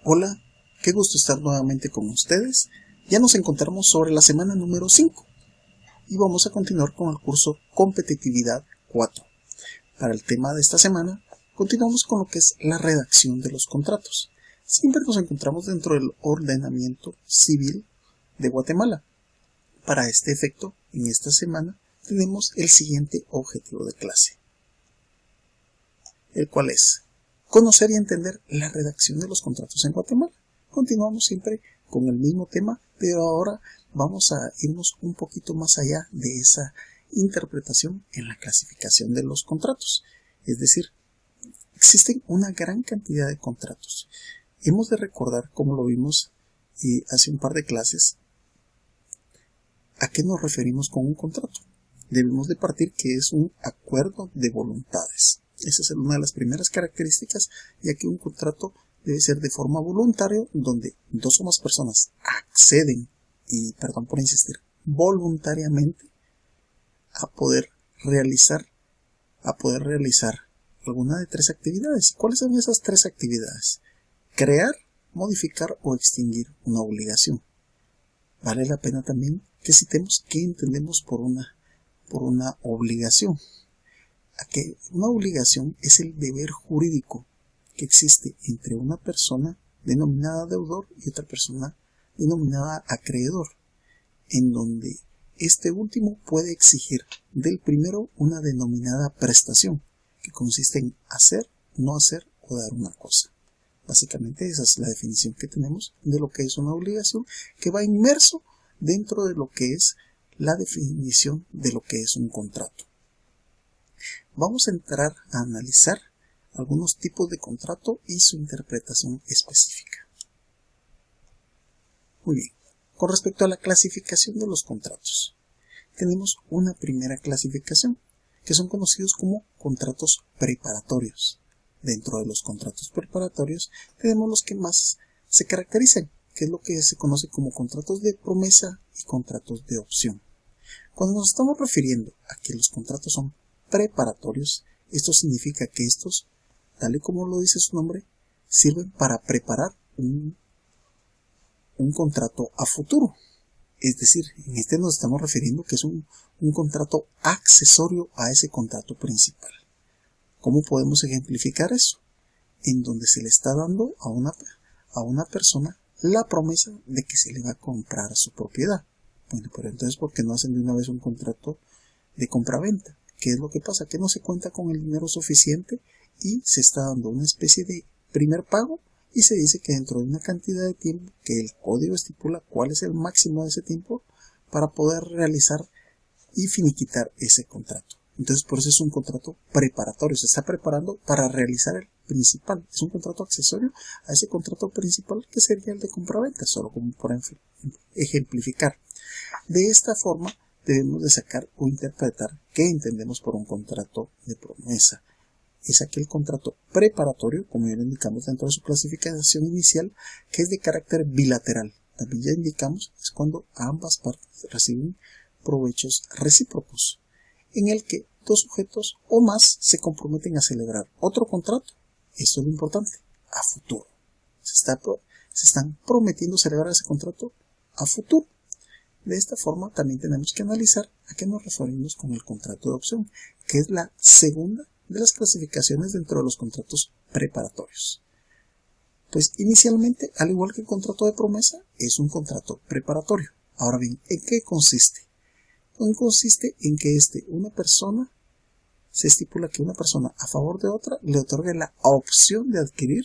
Hola, qué gusto estar nuevamente con ustedes. Ya nos encontramos sobre la semana número 5 y vamos a continuar con el curso Competitividad 4. Para el tema de esta semana, continuamos con lo que es la redacción de los contratos. Siempre nos encontramos dentro del ordenamiento civil de Guatemala. Para este efecto, en esta semana, tenemos el siguiente objetivo de clase, el cual es conocer y entender la redacción de los contratos en Guatemala. Continuamos siempre con el mismo tema, pero ahora vamos a irnos un poquito más allá de esa interpretación en la clasificación de los contratos. Es decir, existen una gran cantidad de contratos. Hemos de recordar, como lo vimos hace un par de clases, ¿a qué nos referimos con un contrato? Debemos de partir que es un acuerdo de voluntades. Esa es una de las primeras características, ya que un contrato debe ser de forma voluntaria, donde dos o más personas acceden, y perdón por insistir, voluntariamente a poder realizar alguna de tres actividades. ¿Cuáles son esas tres actividades? Crear, modificar o extinguir una obligación. Vale la pena también que citemos qué entendemos por una obligación. Una obligación es el deber jurídico que existe entre una persona denominada deudor y otra persona denominada acreedor, en donde este último puede exigir del primero una denominada prestación, que consiste en hacer, no hacer o dar una cosa. Básicamente esa es la definición que tenemos de lo que es una obligación, que va inmerso dentro de lo que es la definición de lo que es un contrato. Vamos a entrar a analizar algunos tipos de contrato y su interpretación específica. Muy bien, con respecto a la clasificación de los contratos, tenemos una primera clasificación, que son conocidos como contratos preparatorios. Dentro de los contratos preparatorios tenemos los que más se caracterizan, que es lo que se conoce como contratos de promesa y contratos de opción. Cuando nos estamos refiriendo a que los contratos son preparatorios, esto significa que estos, tal y como lo dice su nombre, sirven para preparar un contrato a futuro. Es decir, en este nos estamos refiriendo que es un contrato accesorio a ese contrato principal. ¿Cómo podemos ejemplificar eso? En donde se le está dando a una persona la promesa de que se le va a comprar su propiedad. Bueno, pero entonces, ¿por qué no hacen de una vez un contrato de compraventa? ¿Qué es lo que pasa? Que no se cuenta con el dinero suficiente y se está dando una especie de primer pago y se dice que dentro de una cantidad de tiempo, que el código estipula cuál es el máximo de ese tiempo para poder realizar y finiquitar ese contrato. Entonces, por eso es un contrato preparatorio. Se está preparando para realizar el principal. Es un contrato accesorio a ese contrato principal, que sería el de compraventa, solo como por ejemplificar. De esta forma, debemos de sacar o interpretar qué entendemos por un contrato de promesa. Es aquel contrato preparatorio, como ya lo indicamos dentro de su clasificación inicial, que es de carácter bilateral. También ya indicamos, es cuando ambas partes reciben provechos recíprocos, en el que dos sujetos o más se comprometen a celebrar otro contrato. Esto es lo importante, a futuro. Se están prometiendo celebrar ese contrato a futuro. De esta forma también tenemos que analizar a qué nos referimos con el contrato de opción, que es la segunda de las clasificaciones dentro de los contratos preparatorios. Pues inicialmente, al igual que el contrato de promesa, es un contrato preparatorio. Ahora bien, ¿en qué consiste? Consiste en que se estipula que una persona a favor de otra le otorgue la opción de adquirir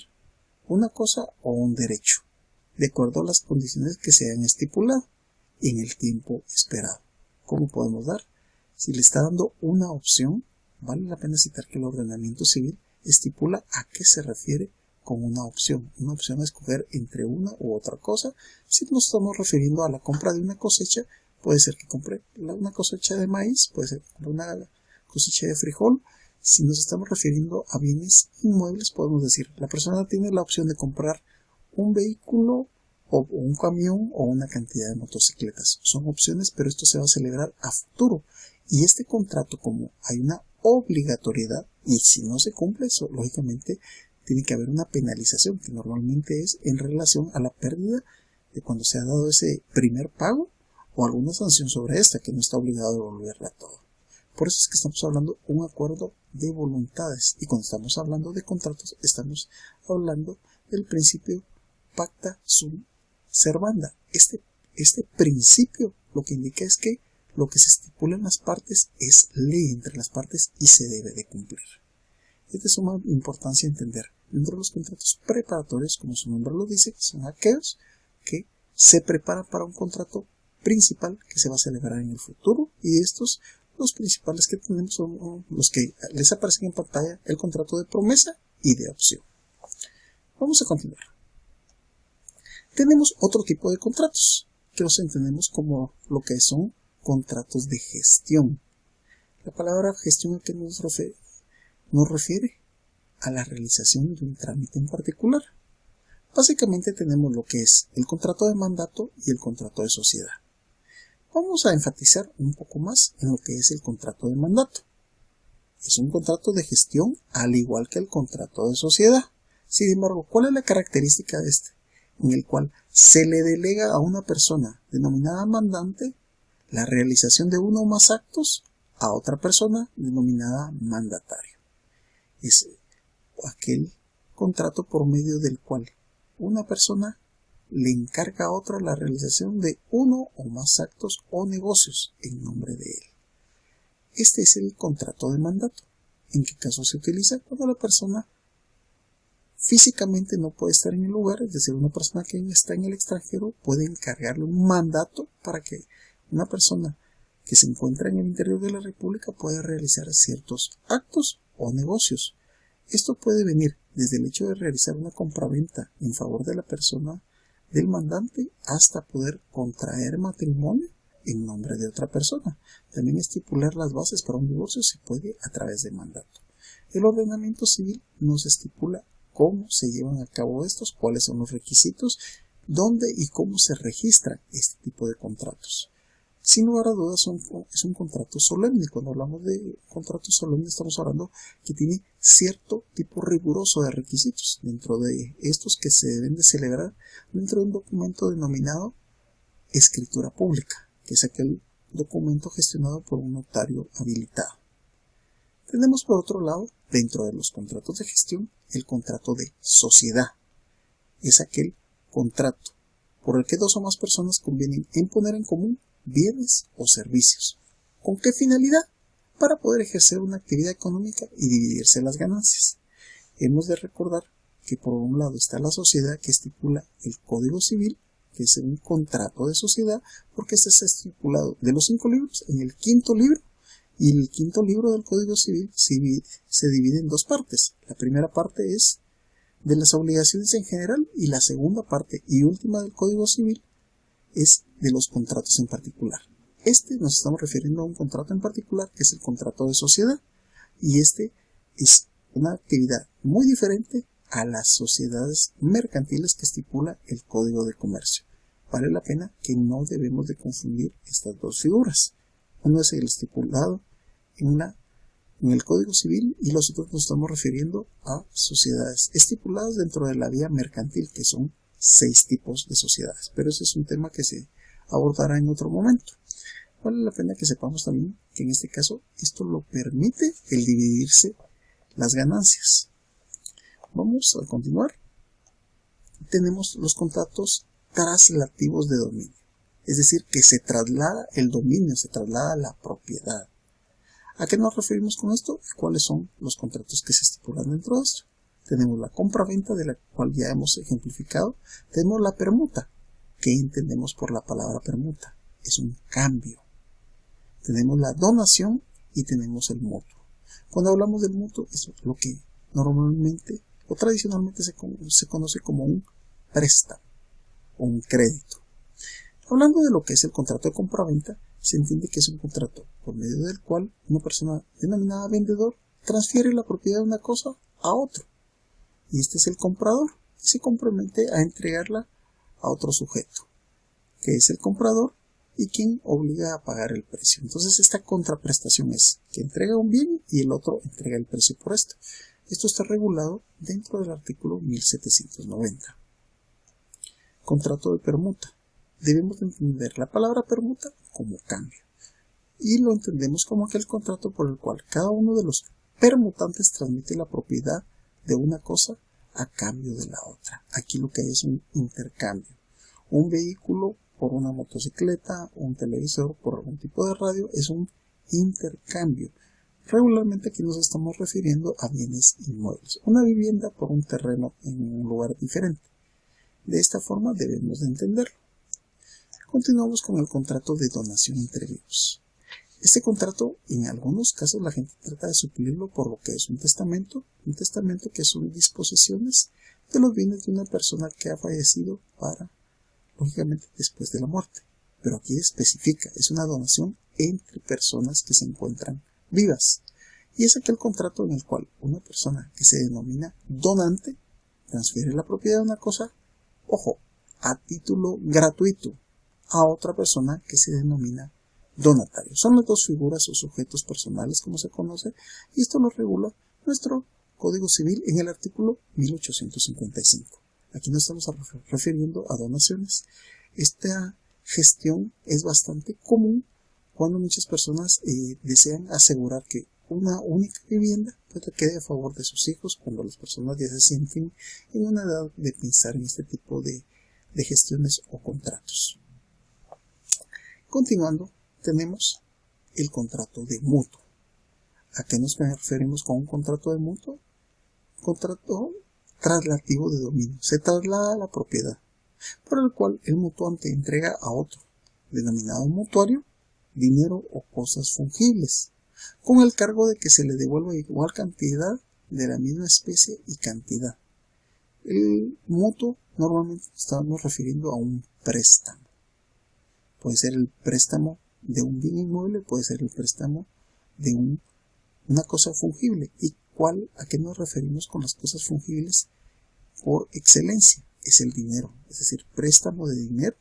una cosa o un derecho, de acuerdo a las condiciones que se han estipulado en el tiempo esperado. ¿Cómo podemos dar? Si le está dando una opción, vale la pena citar que el ordenamiento civil estipula a qué se refiere con una opción. Una opción a escoger entre una u otra cosa. Si nos estamos refiriendo a la compra de una cosecha, puede ser que compre una cosecha de maíz, puede ser que compre una cosecha de frijol. Si nos estamos refiriendo a bienes inmuebles, podemos decir, la persona tiene la opción de comprar un vehículo o un camión o una cantidad de motocicletas. Son opciones, pero esto se va a celebrar a futuro. Y este contrato, como hay una obligatoriedad, y si no se cumple eso, lógicamente tiene que haber una penalización, que normalmente es en relación a la pérdida de cuando se ha dado ese primer pago o alguna sanción sobre esta, que no está obligado a devolverla todo. Por eso es que estamos hablando de un acuerdo de voluntades, y cuando estamos hablando de contratos estamos hablando del principio pacta sunt servanda. Este principio lo que indica es que lo que se estipula en las partes es ley entre las partes y se debe de cumplir. Es de suma importancia entender dentro de los contratos preparatorios, como su nombre lo dice, que son aquellos que se preparan para un contrato principal que se va a celebrar en el futuro, y estos, los principales que tenemos, son los que les aparecen en pantalla: el contrato de promesa y de opción. Vamos a continuar. Tenemos otro tipo de contratos que los entendemos como lo que son contratos de gestión. La palabra gestión, ¿a qué nos refiere? Nos refiere a la realización de un trámite en particular. Básicamente tenemos lo que es el contrato de mandato y el contrato de sociedad. Vamos a enfatizar un poco más en lo que es el contrato de mandato. Es un contrato de gestión al igual que el contrato de sociedad. Sin embargo, ¿cuál es la característica de este? En el cual se le delega a una persona denominada mandante la realización de uno o más actos a otra persona denominada mandatario. Es aquel contrato por medio del cual una persona le encarga a otra la realización de uno o más actos o negocios en nombre de él. Este es el contrato de mandato. ¿En qué caso se utiliza? Cuando la persona físicamente no puede estar en el lugar, es decir, una persona que está en el extranjero puede encargarle un mandato para que una persona que se encuentra en el interior de la República pueda realizar ciertos actos o negocios. Esto puede venir desde el hecho de realizar una compraventa en favor de la persona del mandante hasta poder contraer matrimonio en nombre de otra persona. También estipular las bases para un divorcio se puede a través de mandato. El ordenamiento civil nos estipula cómo se llevan a cabo estos, cuáles son los requisitos, dónde y cómo se registran este tipo de contratos. Sin lugar a dudas es un contrato solemne. Cuando hablamos de contrato solemne estamos hablando que tiene cierto tipo riguroso de requisitos. Dentro de estos que se deben de celebrar dentro de un documento denominado escritura pública, que es aquel documento gestionado por un notario habilitado. Tenemos por otro lado, dentro de los contratos de gestión, el contrato de sociedad. Es aquel contrato por el que dos o más personas convienen en poner en común bienes o servicios. ¿Con qué finalidad? Para poder ejercer una actividad económica y dividirse las ganancias. Hemos de recordar que por un lado está la sociedad, que estipula el Código Civil, que es un contrato de sociedad, porque este está estipulado de los 5 libros en el 5º libro, y el 5º libro del Código Civil se divide en 2 partes. La primera parte es de las obligaciones en general, y la segunda parte y última del Código Civil es de los contratos en particular. Nos estamos refiriendo a un contrato en particular, que es el contrato de sociedad, y este es una actividad muy diferente a las sociedades mercantiles que estipula el Código de Comercio. Vale la pena que no debemos de confundir estas dos figuras. Uno es el estipulado en el Código Civil, y los otros nos estamos refiriendo a sociedades estipuladas dentro de la vía mercantil, que son 6 tipos de sociedades, pero ese es un tema que se abordará en otro momento. Vale la pena que sepamos también que en este caso esto lo permite el dividirse las ganancias. Vamos a continuar. Tenemos los contratos traslativos de dominio, es decir, que se traslada el dominio, se traslada la propiedad. ¿A qué nos referimos con esto? ¿Cuáles son los contratos que se estipulan dentro de esto? Tenemos la compraventa, de la cual ya hemos ejemplificado. Tenemos la permuta. ¿Qué entendemos por la palabra permuta? Es un cambio. Tenemos la donación y tenemos el mutuo. Cuando hablamos del mutuo, es lo que normalmente o tradicionalmente se conoce como un préstamo o un crédito. Hablando de lo que es el contrato de compraventa, se entiende que es un contrato por medio del cual una persona denominada vendedor transfiere la propiedad de una cosa a otro. Y este es el comprador, y se compromete a entregarla a otro sujeto, que es el comprador, y quién obliga a pagar el precio. Entonces esta contraprestación es que entrega un bien y el otro entrega el precio por esto. Esto está regulado dentro del artículo 1790. Contrato de permuta. Debemos entender la palabra permuta como cambio y lo entendemos como aquel contrato por el cual cada uno de los permutantes transmite la propiedad de una cosa a cambio de la otra. Aquí lo que hay es un intercambio. Un vehículo por una motocicleta, un televisor por algún tipo de radio, es un intercambio. Regularmente aquí nos estamos refiriendo a bienes inmuebles. Una vivienda por un terreno en un lugar diferente. De esta forma debemos de entenderlo. Continuamos con el contrato de donación entre vivos. Este contrato, en algunos casos, la gente trata de suplirlo por lo que es un testamento que son disposiciones de los bienes de una persona que ha fallecido para, lógicamente, después de la muerte. Pero aquí especifica, es una donación entre personas que se encuentran vivas. Y es aquel contrato en el cual una persona que se denomina donante transfiere la propiedad de una cosa, ojo, a título gratuito, a otra persona que se denomina donatario. Son las dos figuras o sujetos personales, como se conoce, y esto lo regula nuestro Código Civil en el artículo 1855. Aquí nos estamos refiriendo a donaciones. Esta gestión es bastante común cuando muchas personas desean asegurar que una única vivienda quede a favor de sus hijos, cuando las personas ya se sienten en una edad de pensar en este tipo de gestiones o contratos. Continuando, tenemos el contrato de mutuo. ¿A qué nos referimos con un contrato de mutuo? Contrato traslativo de dominio. Se traslada la propiedad, por el cual el mutuante entrega a otro, denominado mutuario, dinero o cosas fungibles, con el cargo de que se le devuelva igual cantidad de la misma especie y cantidad. El mutuo normalmente estamos refiriendo a un préstamo. Puede ser el préstamo de un bien inmueble, puede ser el préstamo de una cosa fungible. ¿Y a qué nos referimos con las cosas fungibles? Por excelencia, es el dinero, es decir, préstamo de dinero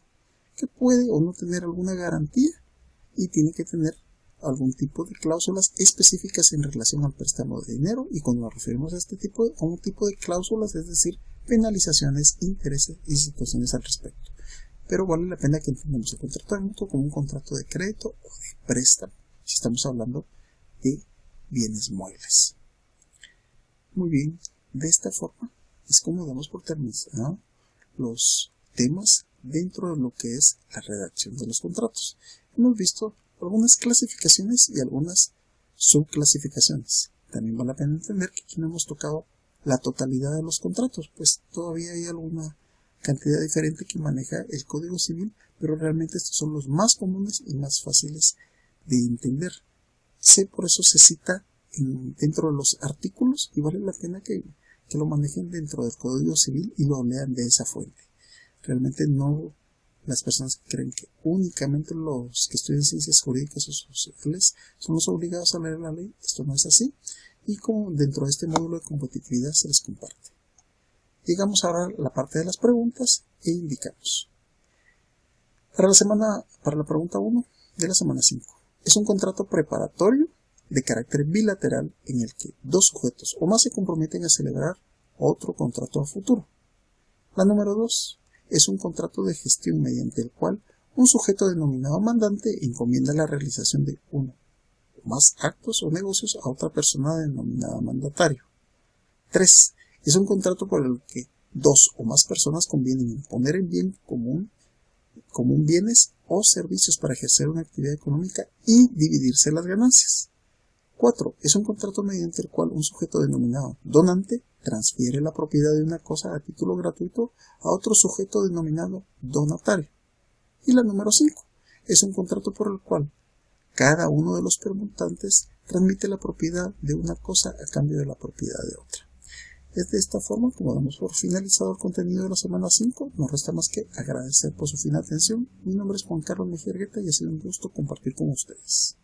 que puede o no tener alguna garantía y tiene que tener algún tipo de cláusulas específicas en relación al préstamo de dinero, y cuando nos referimos a un tipo de cláusulas, es decir, penalizaciones, intereses y situaciones al respecto. Pero vale la pena que entendamos el contrato de mutuo como un contrato de crédito o de préstamo, si estamos hablando de bienes muebles. Muy bien, de esta forma es como damos por terminados los temas dentro de lo que es la redacción de los contratos. Hemos visto algunas clasificaciones y algunas subclasificaciones. También vale la pena entender que aquí no hemos tocado la totalidad de los contratos, pues todavía hay alguna cantidad diferente que maneja el Código Civil, pero realmente estos son los más comunes y más fáciles de entender. Por eso se cita dentro de los artículos, y vale la pena que lo manejen dentro del Código Civil y lo lean de esa fuente. Realmente no las personas que creen que únicamente los que estudian ciencias jurídicas o sociales son los obligados a leer la ley. Esto no es así, y como dentro de este módulo de competitividad se les comparte. Llegamos ahora a la parte de las preguntas e indicamos. Para la pregunta 1 de la semana 5. Es un contrato preparatorio de carácter bilateral en el que dos sujetos o más se comprometen a celebrar otro contrato a futuro. La número 2 es un contrato de gestión mediante el cual un sujeto denominado mandante encomienda la realización de uno o más actos o negocios a otra persona denominada mandatario. 3. Es un contrato por el que dos o más personas convienen en poner en bien común bienes o servicios para ejercer una actividad económica y dividirse las ganancias. 4. Es un contrato mediante el cual un sujeto denominado donante transfiere la propiedad de una cosa a título gratuito a otro sujeto denominado donatario. Y la número 5. Es un contrato por el cual cada uno de los permutantes transmite la propiedad de una cosa a cambio de la propiedad de otra. Es de esta forma como damos por finalizado el contenido de la semana 5. No resta más que agradecer por su fina atención. Mi nombre es Juan Carlos Mejía Argueta y ha sido un gusto compartir con ustedes.